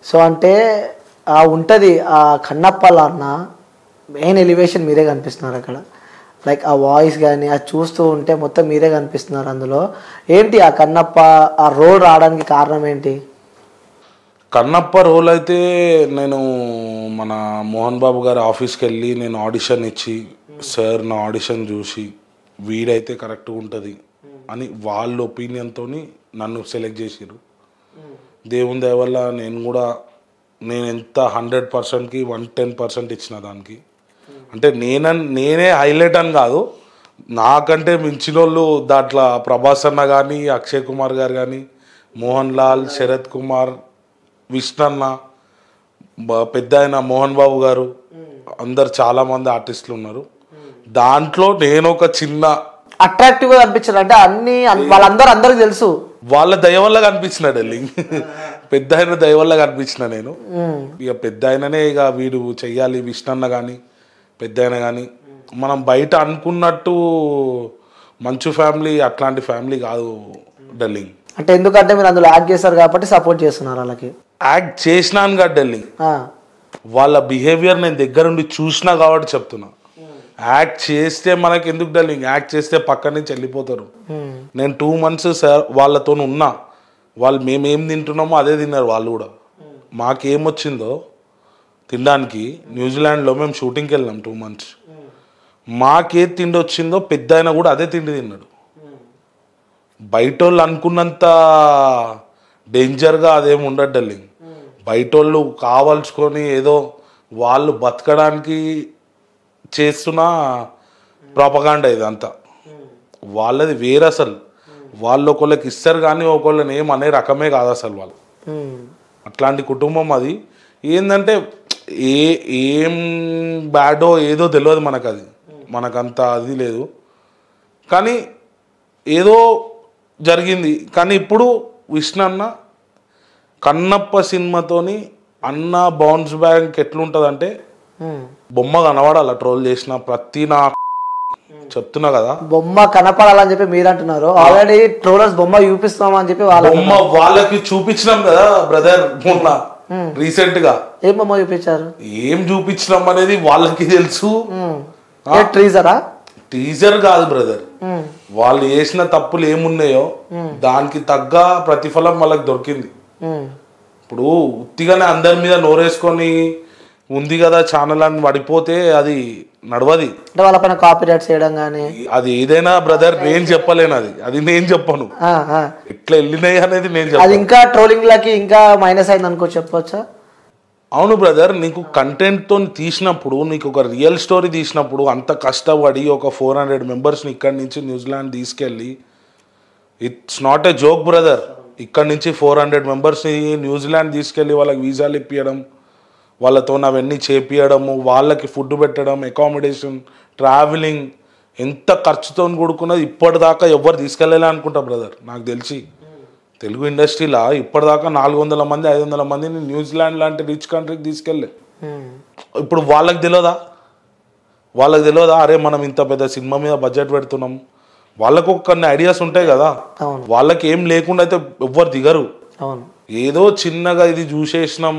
So అంటే ఉంటుంది ఆ కన్నప్పల అన్న మెయిన్ ఎలివేషన్ మీరే కనిపిస్తున్నారు అక్కడ. లైక్ ఆ వాయిస్ కానీ అది చూస్తూ ఉంటే మొత్తం మీరే కనిపిస్తున్నారు అందులో. ఏంటి ఆ కన్నప్ప ఆ రోల్ రావడానికి కారణం ఏంటి? కన్నప్ప రోల్ అయితే నేను మన మోహన్ బాబు గారి ఆఫీస్కి వెళ్ళి నేను ఆడిషన్ ఇచ్చి సార్ నా ఆడిషన్ చూసి వీడైతే కరెక్ట్గా ఉంటుంది అని వాళ్ళ ఒపీనియన్తో నన్ను సెలెక్ట్ చేసిరు. దేవుని దయ వల్ల నేను ఎంత 100%కి 110% ఇచ్చిన దానికి. అంటే నేనే హైలైట్ అని కాదు, నాకంటే మించిన వాళ్ళు దాంట్లో ప్రభాస్ అన్న కానీ, అక్షయ్ కుమార్ గారు కానీ, మోహన్ లాల్, శరత్ కుమార్, విష్ణన్న, పెద్ద ఆయన మోహన్ బాబు గారు, అందరు చాలామంది ఆర్టిస్టులు ఉన్నారు. దాంట్లో నేను ఒక చిన్న అట్రాక్టివ్గా అనిపించారు. అంటే అందరికి తెలుసు, వాళ్ళ దయ వల్ల కనిపించిన డార్లింగ్. పెద్ద ఆయన దయ వల్ల కనిపించిన నేను. ఇక పెద్ద ఆయననే ఇక వీడు చెయ్యాలి, విష్ణన్న కానీ పెద్ద ఆయన కానీ. మనం బయట అనుకున్నట్టు మంచు ఫ్యామిలీ అట్లాంటి ఫ్యామిలీ కాదు డార్లింగ్. అంటే ఎందుకంటే మీరు అందులో యాక్ట్ చేస్తారు కాబట్టి సపోర్ట్ చేస్తున్నారు వాళ్ళకి. యాక్ట్ చేసినాను కదా డార్లింగ్, వాళ్ళ బిహేవియర్ నేను దగ్గరుండి చూసినా కాబట్టి చెప్తున్నా. యాక్ట్ చేస్తే మనకి ఎందుకు డార్లింగ్, యాక్ట్ చేస్తే పక్క నుంచి వెళ్ళిపోతారు. నేను 2 months సార్ వాళ్ళతో ఉన్నా, వాళ్ళు మేమేం తింటున్నామో అదే తిన్నారు వాళ్ళు కూడా. మాకేమొచ్చిందో తినడానికి న్యూజిలాండ్లో మేము షూటింగ్కి వెళ్ళాం 2 months. మాకేది తిండి వచ్చిందో పెద్ద ఆయన కూడా అదే తిండి తిన్నాడు. బయట వాళ్ళు అనుకున్నంత డేంజర్గా అదేమి ఉండదు డార్లింగ్. బయట వాళ్ళు కావాల్చుకొని ఏదో వాళ్ళు బతకడానికి చేస్తున్న ప్రాపగాండా ఇదంతా. వాళ్ళది వేరే, అసలు వాళ్ళు ఒకళ్ళకి ఇస్తారు కానీ ఒకళ్ళని ఏమనే రకమే కాదు అసలు వాళ్ళు. అట్లాంటి కుటుంబం అది. ఏంటంటే ఏం బ్యాడో ఏదో తెలియదు మనకు, అది మనకంత అది లేదు. కానీ ఏదో జరిగింది. కానీ ఇప్పుడు విష్ణన్న కన్నప్ప సినిమాతోని అన్న బౌన్స్ బ్యాక్ ఎట్లుంటుందంటే బొమ్మ కనబడాల. ట్రోల్ చేసిన ప్రతి నా చెప్తున్నా కదా, బొమ్మ కనపడాలని చెప్పి మీరు అంటున్నారు. ఆల్రెడీ ట్రోలర్స్ బొమ్మ చూపిస్తామని చెప్పి బొమ్మ వాళ్ళకి చూపించినాం కదా బ్రదర్. మొన్న రీసెంట్ గా ఏం బొమ్మ చూపించారు, ఏం చూపించినాం అనేది వాళ్ళకి తెలుసు. టీజర్ కాదు బ్రదర్, వాళ్ళు చేసిన తప్పులు ఏమున్నాయో దానికి తగ్గ ప్రతిఫలం వాళ్ళకి దొరికింది. ఇప్పుడు ఉత్తిగానే అందరి మీద నోరేసుకొని ఉంది కదా ఛానల్ అని పడిపోతే అది నడవది. అంటే వాళ్ళపైన కాపీరైట్ చేయడం కానీ అది ఏదైనా బ్రదర్ నేను చెప్పలేను, అది నేను చెప్పను. ఎట్లా వెళ్ళినాయి అనేది నేను చెప్పను. అది ఇంకా ట్రోలింగ్ లకి ఇంకా మైనస్ అయింది అనుకో, చెప్పొచ్చా? అవును బ్రదర్, నీకు కంటెంట్ తో తీసినప్పుడు, నీకు ఒక రియల్ స్టోరీ తీసినప్పుడు అంత కష్టపడి ఒక 400 members ఇక్కడి నుంచి న్యూజిలాండ్ తీసుకెళ్ళి, it's not a joke brother. ఇక్కడ నుంచి 400 members న్యూజిలాండ్ తీసుకెళ్ళి వాళ్ళకి వీసాలు ఇప్పించడం, వాళ్ళతో అవన్నీ చేపియడము, వాళ్ళకి ఫుడ్ పెట్టడం, అకామిడేషన్, ట్రావెలింగ్, ఎంత ఖర్చుతో కూడుకున్నది ఇప్పటిదాకా ఎవరు తీసుకెళ్ళాలి అనుకుంటా బ్రదర్. నాకు తెలిసి తెలుగు ఇండస్ట్రీలో ఇప్పటిదాకా 400 మంది 500 మందిని న్యూజిలాండ్ లాంటి రిచ్ కంట్రీకి తీసుకెళ్ళే. ఇప్పుడు వాళ్ళకి తెలియదా అరే మనం ఇంత పెద్ద సినిమా మీద బడ్జెట్ పెడుతున్నాం, వాళ్ళకు కొన్ని ఐడియాస్ ఉంటాయి కదా. వాళ్ళకి ఏం లేకుండా అయితే ఎవ్వరు దిగరు. ఏదో చిన్నగా ఇది చూసేసినాం,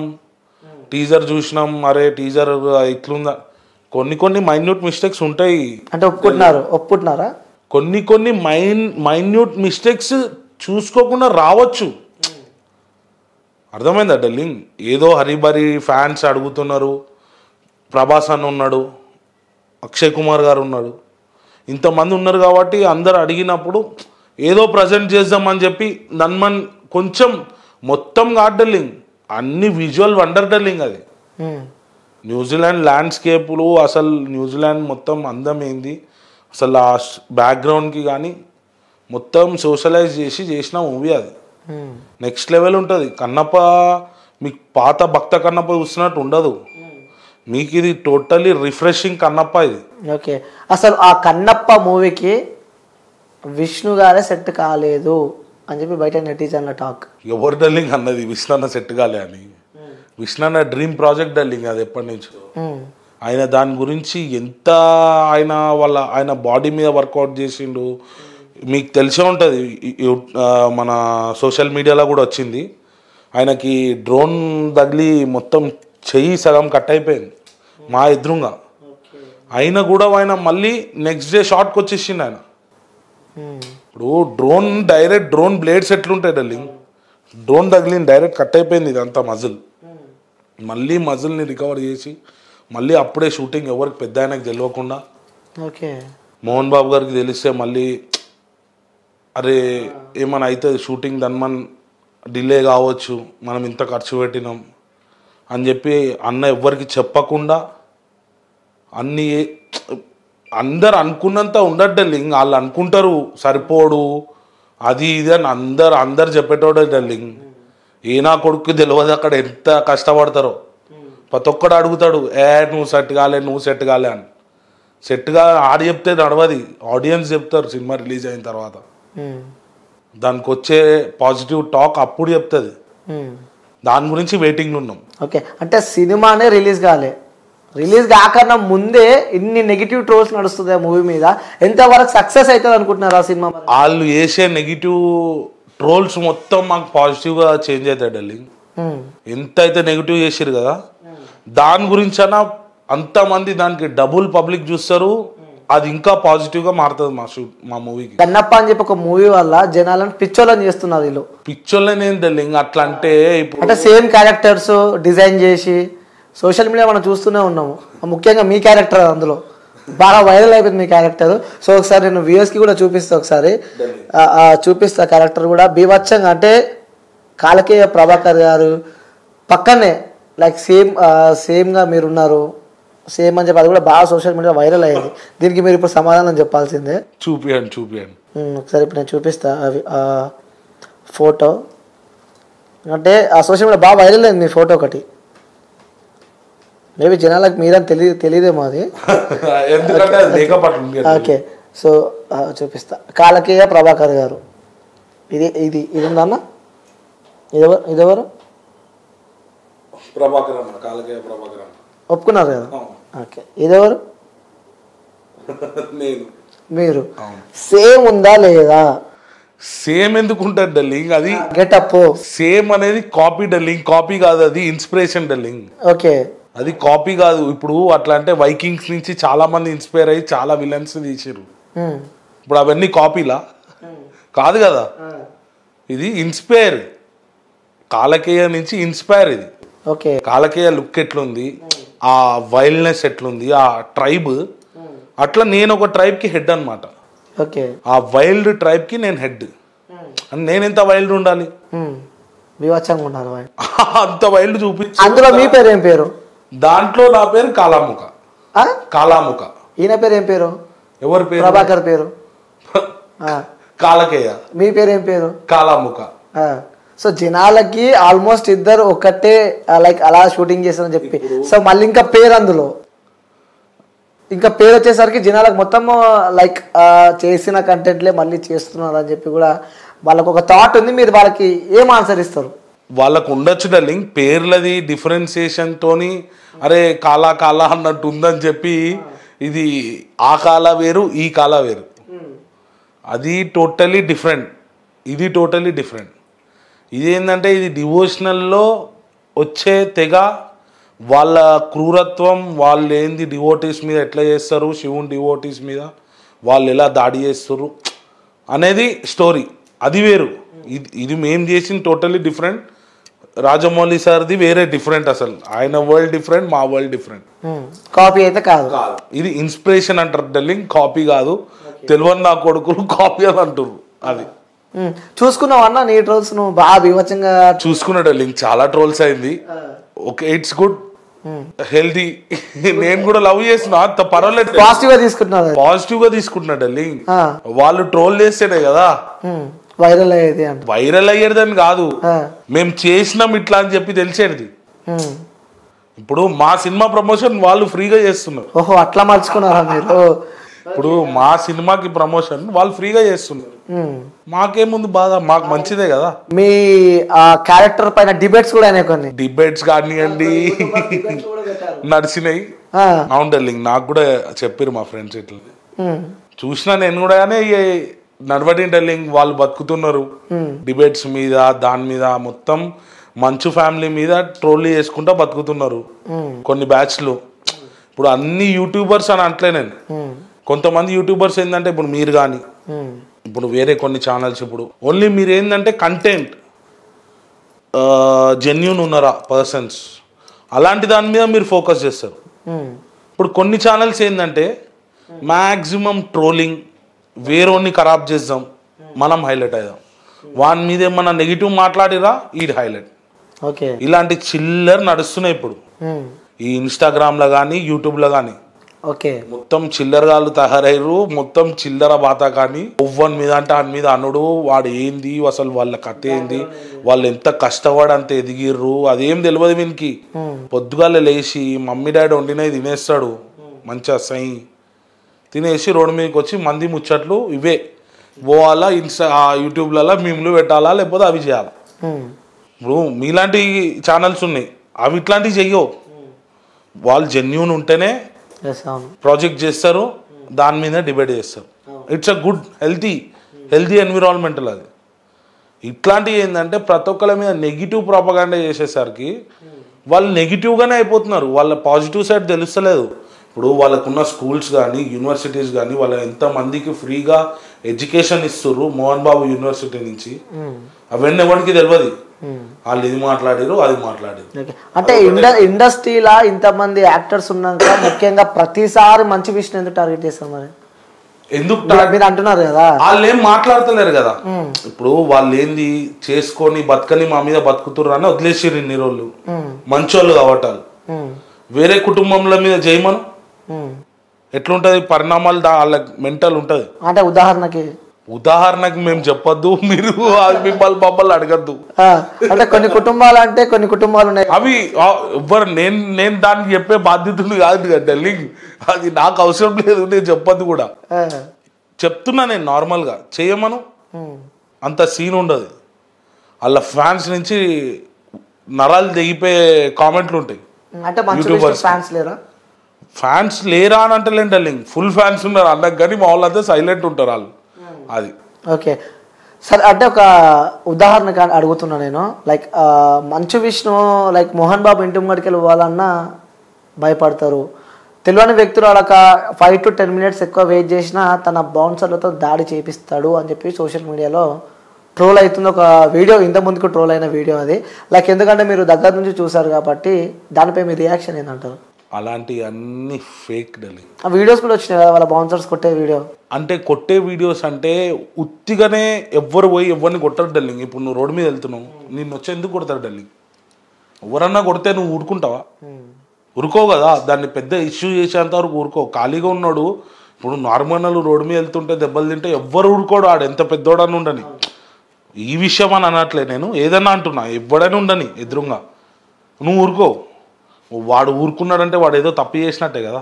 టీజర్ చూసినాం, అరే టీజర్ ఇట్లుందా, కొన్ని మైన్యూట్ మిస్టేక్స్ ఉంటాయి. అంటే ఒప్పుకుంటున్నారా? కొన్ని మైన్యూట్ మిస్టేక్స్ చూసుకోకుండా రావచ్చు. అర్థమైందా డార్లింగ్? ఏదో హరిబరి ఫ్యాన్స్ అడుగుతున్నారు, ప్రభాస్ అన్న ఉన్నాడు, అక్షయ్ కుమార్ గారు ఉన్నాడు, ఇంతమంది ఉన్నారు కాబట్టి అందరు అడిగినప్పుడు ఏదో ప్రజెంట్ చేద్దామని చెప్పి నన్మన్ కొంచెం మొత్తం కాదు డార్లింగ్, అన్ని విజువల్ వండర్ డార్లింగ్. అది న్యూజిలాండ్ ల్యాండ్స్కేపులు, అసలు న్యూజిలాండ్ మొత్తం అందం ఏంది అసలు, ఆ బ్యాక్గ్రౌండ్కి కానీ మొత్తం సోషలైజ్ చేసిన మూవీ అది. నెక్స్ట్ లెవెల్ ఉంటుంది. కన్నప్ప మీకు పాత భక్త కన్నప్ప చూస్తున్నట్టు ఉండదు, మీకు ఇది టోటలీ రిఫ్రెషింగ్ కన్నప్ప ఇది. ఓకే, అసలు ఆ కన్నప్ప మూవీకి విష్ణు గారే సెట్ కాలేదు అని చెప్పి బయట నెటిజన్ల టాక్. ఎవరు డార్లింగ్ అన్నది విష్ణు అన్న సెట్ కాలే అని? విష్ణు అన్న డ్రీమ్ ప్రాజెక్ట్ డార్లింగ్, అది ఎప్పటి నుంచో. ఆయన దాని గురించి ఎంత ఆయన బాడీ మీద వర్కౌట్ చేసిండు మీకు తెలిసే ఉంటుంది. మన సోషల్ మీడియాలో కూడా వచ్చింది. ఆయనకి డ్రోన్ తగిలి మొత్తం చెయ్యి సగం కట్ అయిపోయింది మా ఎదురుగా. అయినా కూడా ఆయన మళ్ళీ నెక్స్ట్ డే షాట్కి వచ్చేసిండు ఆయన. ఇప్పుడు డ్రోన్ బ్లేడ్స్ ఎట్లుంటాయి డార్లింగ్, డ్రోన్ తగిలింది డైరెక్ట్ కట్ అయిపోయింది ఇదంతా మజిల్. మళ్ళీ మజిల్ని రికవర్ చేసి మళ్ళీ అప్పుడే షూటింగ్ ఎవరికి పెద్ద ఆయనకు తెలియకుండా మోహన్ బాబు గారికి తెలిస్తే మళ్ళీ అరే ఏమైనా అవుతుంది షూటింగ్ దన్మన్ డిలే కావచ్చు, మనం ఇంత ఖర్చు పెట్టినాం అని చెప్పి అన్న ఎవ్వరికి చెప్పకుండా అన్నీ అందరు అనుకున్నంత ఉండదు డార్లింగ్. వాళ్ళు అనుకుంటారు సరిపోడు అది ఇది అని అందరు చెప్పేటోడే డార్లింగ్. నా కొడుకు తెలియదు అక్కడ ఎంత కష్టపడతారో. ప్రతి ఒక్కడు అడుగుతాడు నువ్వు సెట్ కాలే అని. సెట్గా ఆడి చెప్తే నడవది, ఆడియన్స్ చెప్తారు సినిమా రిలీజ్ అయిన తర్వాత. దానికి వచ్చే పాజిటివ్ టాక్ అప్పుడు చెప్తుంది. దాని గురించి వెయిటింగ్ ఉన్నాం. ఓకే, అంటే సినిమానే రిలీజ్ కాకన్నా ముందే ఇన్ని నెగిటివ్ ట్రోల్స్ నడుస్తుంది మూవీ మీద. ఎంతవరకు సక్సెస్ అవుతుంది అనుకుంటున్నారు ఆ సినిమా? వాళ్ళు వేసే నెగిటివ్ ట్రోల్స్ మొత్తం మాకు పాజిటివ్గా చేంజ్ అవుతాయి డార్లింగ్. ఎంత అయితే నెగిటివ్ చేసారు కదా దాని గురించి అన్నా అంతమంది దానికి డబుల్ పబ్లిక్ చూస్తారు. అది ఇంకా పాజిటివ్గా మారుతుంది మా మూవీకి. కన్నప్ప అని చెప్పి ఒక మూవీ వల్ల జనాలను పిచ్చోళ్ళని చేస్తున్నారు వీళ్ళు. పిచ్చోళ్ళని ఏం డార్లింగ్ అట్లా అంటే ఇప్పుడు అంటే సేమ్ క్యారెక్టర్స్ డిజైన్ చేసి సోషల్ మీడియా మనం చూస్తూనే ఉన్నాము. ముఖ్యంగా మీ క్యారెక్టర్ అందులో బాగా వైరల్ అయిపోయింది మీ క్యారెక్టర్. సో ఒకసారి నేను వ్యూయర్స్కి కూడా చూపిస్తా క్యారెక్టర్ కూడా బీభత్సంగా. అంటే కాలకేయ ప్రభాకర్ గారు పక్కనే లైక్ సేమ్గా మీరున్నారు, సేమ్ అని చెప్పి అది కూడా బాగా సోషల్ మీడియా వైరల్ అయ్యింది. దీనికి మీరు ఇప్పుడు సమాధానం చెప్పాల్సిందే. చూపియండి ఒకసారి ఇప్పుడు నేను చూపిస్తా అవి ఫోటో. అంటే ఆ సోషల్ మీడియా బాగా వైరల్ అయింది మీ ఫోటో ఒకటి. మేబీ జనాలకు మీరని తెలియదేమో అది. ఓకే, సో చూపిస్తా. కాలకేయ ప్రభాకర్ గారు ఇది ఉందన్న. ఇదెవరు? ఒప్పుకున్నారు కదా. ఓకే, ఇదెవరు? మీరు సేమ్ ఉందా లేదా? సేమ్ ఎందుకు ఉంటుంది డార్లింగ్? అది గెటప్ సేమ్ అనేది కాపీ డార్లింగ్, కాపీ కాదు, అది ఇన్స్పిరేషన్ డార్లింగ్. ఓకే, అది కాపీ కాదు. ఇప్పుడు అట్లా అంటే వైకింగ్స్ నుంచి చాలా మంది ఇన్స్పైర్ అయ్యి చాలా విలన్స్ తీసిరు. ఇప్పుడు అవన్నీ కాపీలా కాదు కదా, ఇది ఇన్స్పైర్. కాలకేయ నుంచి ఇన్స్పైర్ ఇది. ఓకే, కాలకేయ లుక్ ఎట్లుంది, ఆ వైల్డ్నెస్ ఎట్లుంది, ఆ ట్రైబ్ అట్లా నేను ఒక ట్రైబ్ కి హెడ్ అనమాట. ఓకే, ఆ వైల్డ్ ట్రైబ్ కి నేను హెడ్. నేను ఎంత వైల్డ్ ఉండాలి, అంత వైల్డ్ చూపించి. అందులో మీ పేరు ఏం పేరు? దాంట్లో నా పేరు కాలాముఖ. ఈయన పేరు ఏం పేరు? ఎవరి పేరు? ప్రభాకర్ పేరు కాలకేయ. మీ పేరు ఏం పేరు? కాలాముఖ. సో జనాలకి ఆల్మోస్ట్ ఇద్దరు ఒకటే లైక్ అలా షూటింగ్ చేస్తారని చెప్పి, సో మళ్ళీ ఇంకా పేరు అందులో ఇంకా పేరు వచ్చేసరికి జనాలకు మొత్తం లైక్ చేసిన కంటెంట్లే మళ్ళీ చేస్తున్నారు అని చెప్పి కూడా వాళ్ళకు ఒక థాట్ ఉంది. మీరు వాళ్ళకి ఏం ఆన్సర్ ఇస్తారు? వాళ్ళకు ఉండొచ్చు డార్లింగ్, పేర్లది డిఫరెన్సియేషన్ తోని అరే కాలా అన్నట్టు ఉందని చెప్పి ఇది ఆ కాల వేరు ఈ కాల వేరు, అది టోటలీ డిఫరెంట్, ఇది టోటలీ డిఫరెంట్. ఇదేంటంటే ఇది డివోషనల్లో వచ్చే తెగ, వాళ్ళ క్రూరత్వం, వాళ్ళు ఏంది డివోటీస్ మీద ఎట్లా చేస్తారు, శివుని డివోటీస్ మీద వాళ్ళు ఎలా దాడి చేస్తారు అనేది స్టోరీ, అది వేరు. ఇది మేము చేసిన టోటలీ డిఫరెంట్. రాజమౌళి సార్ది వేరే డిఫరెంట్. అసలు ఆయన వరల్డ్ డిఫరెంట్, మా వరల్డ్ డిఫరెంట్. కాపీ అయితే కాదు, ఇది ఇన్స్పిరేషన్ అంటారు డార్లింగ్, కాపీ కాదు. తెలియని నా కొడుకులు కాపీ అని అంటారు. అది చూసుకున్నావు అన్న నీ ట్రోల్స్ నువ్వు బాగా బీభత్సంగా చూసుకున్నా డార్లింగ్, చాలా ట్రోల్స్ అయింది. Okay, it's good, healthy. నేను కూడా లవ్ చేసిన, అంత పర్వాలేదు, పాజిటివ్ గా తీసుకుంటున్నా డార్లింగ్. వాళ్ళు ట్రోల్ చేస్తేనే కదా వైరల్ అయ్యేది. వైరల్ అయ్యేదని కాదు, మేము చేసినాం ఇట్లా అని చెప్పి తెలిసేది. ఇప్పుడు మా సినిమా ప్రమోషన్ వాళ్ళు ఫ్రీగా చేస్తున్నారు. ఓహో, అట్లా మర్చుకున్నారా మీరు? ఇప్పుడు మా సినిమాకి ప్రమోషన్ వాళ్ళు ఫ్రీగా చేస్తున్నారు. మాకేముంది బాధ, మాకు మంచిదే కదా. మీ క్యారెక్టర్ పైన డిబేట్స్ కూడా అయినాయి, కొన్ని డిబేట్స్ కానివ్వండి నడిచినాయి. అవును డార్లింగ్, నాకు కూడా చెప్పారు మా ఫ్రెండ్స్ ఇట్లా, చూసినా నేను కూడా. కానీ నడవటి డార్లింగ్, వాళ్ళు బతుకుతున్నారు డిబేట్స్ మీద, దాని మీద మొత్తం మంచు ఫ్యామిలీ మీద ట్రోల్ చేసుకుంటా బతుకుతున్నారు కొన్ని బ్యాచ్లు. ఇప్పుడు అన్ని యూట్యూబర్స్ అని అంటలే నేను, కొంతమంది యూట్యూబర్స్ ఏంటంటే ఇప్పుడు మీరు కానీ ఇప్పుడు వేరే కొన్ని ఛానల్స్ ఇప్పుడు ఓన్లీ మీరు ఏంటంటే కంటెంట్ జెన్యూన్ ఉన్నారా పర్సన్స్ అలాంటి దాని మీద మీరు ఫోకస్ చేస్తారు. ఇప్పుడు కొన్ని ఛానల్స్ ఏంటంటే మ్యాక్సిమం ట్రోలింగ్, వేరేని ఖరాబ్ చేద్దాం, మనం హైలైట్ అవుదాం, వాని మీద ఏమన్నా నెగిటివ్ మాట్లాడిరా ఈడ్ హైలైట్. ఓకే, ఇలాంటి చిల్లర్ నడుస్తున్నాయి ఇప్పుడు ఈ ఇన్స్టాగ్రామ్లో కానీ యూట్యూబ్లో కానీ. ఓకే, మొత్తం చిల్లరగాళ్ళు తయారయ్యారు, మొత్తం చిల్లర బాత. కానీ ఒవ్వని మీద అంటే ఆయన మీద అనుడు, వాడు ఏంది అసలు, వాళ్ళ కథ ఏంది, వాళ్ళు ఎంత కష్టపడి అంత ఎదిగిర్రు అదేం తెలియదు వీనికి. పొద్దుగాల లేచి మమ్మీ డాడీ వండినవి తినేస్తాడు మంచిగా సై తినేసి రోడ్డు మీదకి వచ్చి మంది ముచ్చట్లు ఇవే పోవాలా, యూట్యూబ్లలో మీమ్లు పెట్టాలా లేకపోతే అవి చేయాలా. ఇప్పుడు మీలాంటి ఛానల్స్ ఉన్నాయి, అవి ఇట్లాంటివి చెయ్యవు. వాళ్ళు జెన్యూన్ ఉంటేనే ప్రాజెక్ట్ చేస్తారు, దాని మీద డిబేట్ చేస్తారు. It's a good healthy environmental అది. ఇట్లాంటివి ఏంటంటే ప్రతి ఒక్కరి మీద నెగిటివ్ ప్రాపగాండా చేసేసరికి వాళ్ళు నెగిటివ్గానే అయిపోతున్నారు, వాళ్ళ పాజిటివ్ సైడ్ తెలుస్తలేదు. ఇప్పుడు వాళ్ళకున్న స్కూల్స్ కానీ యూనివర్సిటీస్ కానీ వాళ్ళ ఎంతమందికి ఫ్రీగా ఎడ్యుకేషన్ ఇస్తుర్రు మోహన్ బాబు యూనివర్సిటీ నుంచి, అవన్నీ ఎవరికి తెలియదు. వాళ్ళు ఇది మాట్లాడారు అది మాట్లాడారు. అంటే ఇండస్ట్రీలా ఇంతమంది యాక్టర్స్ ఉన్నాక ముఖ్యంగా ప్రతిసారి మంచి విషయం ఎందుకు టార్గెట్ చేస్తారు మరి? ఎందుకు మీరు అంటున్నారు కదా, వాళ్ళు ఏం మాట్లాడతలేరు కదా. ఇప్పుడు వాళ్ళు ఏంది చేసుకొని బతకని మా మీద బతుకుతుర్రు అని వదిలేసిర్రు ఇన్ని రోజులు. మంచోళ్ళు కావటాలు వేరే కుటుంబంల మీద జయమను ఎట్లుంటది పరిణామాలు, వాళ్ళకి మెంటల్ ఉంటది. అంటే ఉదాహరణకి మేము చెప్పొద్దు, మీరు మిమ్మల్ని మమ్మల్ని అడగద్దు. అంటే కొన్ని కుటుంబాలు అంటే కొన్ని కుటుంబాలు ఉన్నాయి, అవి ఎవ్వరు నేను దానికి చెప్పే బాధ్యతలు కాదు కదా డార్లింగ్, అది నాకు అవసరం లేదు, నేను చెప్పొద్దు కూడా. చెప్తున్నా నేను నార్మల్గా చేయమను, అంత సీన్ ఉండదు. వాళ్ళ ఫ్యాన్స్ నుంచి నరాలు తెగిపోయే కామెంట్లు ఉంటాయి. అంటే ఫ్యాన్స్ లేరా అని అంటలేండి డార్లింగ్, ఫుల్ ఫ్యాన్స్ ఉన్నారు అన్నకు, కానీ మా వాళ్ళంతా సైలెంట్ ఉంటారు వాళ్ళు. అది ఓకే సరే. అంటే ఒక ఉదాహరణ అడుగుతున్నా నేను, లైక్ మంచు విష్ణు లైక్ మోహన్ బాబు ఇంటి ముంగడికి వెళ్ళాలన్నా భయపడతారు. తెలియని వ్యక్తులు వాళ్ళక 5 to 10 minutes ఎక్కువ వెయిట్ చేసినా తన బౌన్సర్లతో దాడి చేపిస్తాడు అని చెప్పి సోషల్ మీడియాలో ట్రోల్ అవుతుంది. ఒక వీడియో ఇంత ముందుకు ట్రోల్ అయిన వీడియో అది. లైక్ ఎందుకంటే మీరు దగ్గర నుంచి చూసారు కాబట్టి దానిపై మీ రియాక్షన్ ఏంటంటారు? అలాంటి అన్ని ఫేక్ డార్లింగ్. ఆ వీడియోస్ కూడా వచ్చినాయి కదా వాళ్ళ బౌన్సర్స్ కొట్టే వీడియో. అంటే కొట్టే వీడియోస్ అంటే ఉత్తిగానే ఎవ్వరు పోయి ఎవరిని కొట్టరు డార్లింగ్. ఇప్పుడు నువ్వు రోడ్డు మీద వెళ్తున్నావు, నిన్ను వచ్చి ఎందుకు కొడతారు డార్లింగ్? ఎవరన్నా కొడితే నువ్వు ఊరుకుంటావా? ఊరుకో కదా, దాన్ని పెద్ద ఇష్యూ చేసేంత వరకు ఊరుకో. ఖాళీగా ఉన్నాడు ఇప్పుడు నార్మల్ రోడ్డు మీద వెళ్తుంటే దెబ్బలు తింటే ఎవ్వరు ఊరుకోడు, ఆడు ఎంత పెద్దోడని ఉండని. ఈ విషయం అని అనట్లే నేను, ఏదన్నా అంటున్నా, ఎవడైనా ఉండని ఎదురుగా నువ్వు ఊరుకో. వాడు ఊరుకున్నాడంటే వాడు ఏదో తప్పు చేసినట్టే కదా,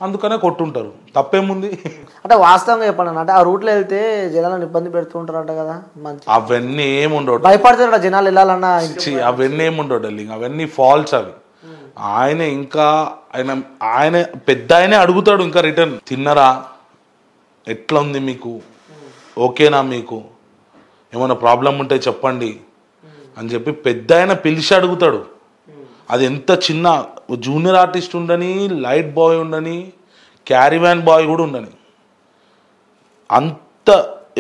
అందుకనే కొట్టుంటారు, తప్పేముంది? అంటే వాస్తవంగా చెప్పండి, అంటే ఆ రూట్లో వెళ్తే జనాలను ఇబ్బంది పెడుతూ ఉంటారంట కదా, అవన్నీ ఏముండవు, భయపడతారు జనాలు వెళ్ళాలన్నా. అవన్నీ ఏముండవు డార్లింగ్, అవన్నీ ఫాల్స్ అవి. ఆయన ఇంకా ఆయన పెద్ద ఆయనే అడుగుతాడు ఇంకా రిటర్న్, తిన్నరా, ఎట్లా ఉంది మీకు, ఓకేనా, మీకు ఏమైనా ప్రాబ్లం ఉంటే చెప్పండి అని చెప్పి పెద్ద ఆయన పిలిచి అడుగుతాడు. అది ఎంత చిన్న జూనియర్ ఆర్టిస్ట్ ఉండని, లైట్ బాయ్ ఉండని, క్యారీవ్యాన్ బాయ్ కూడా ఉండని, అంత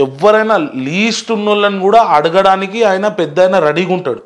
ఎవరైనా లీస్ట్ ఉన్నోళ్ళని కూడా అడగడానికి ఆయన పెద్ద ఆయన రెడీగా ఉంటాడు.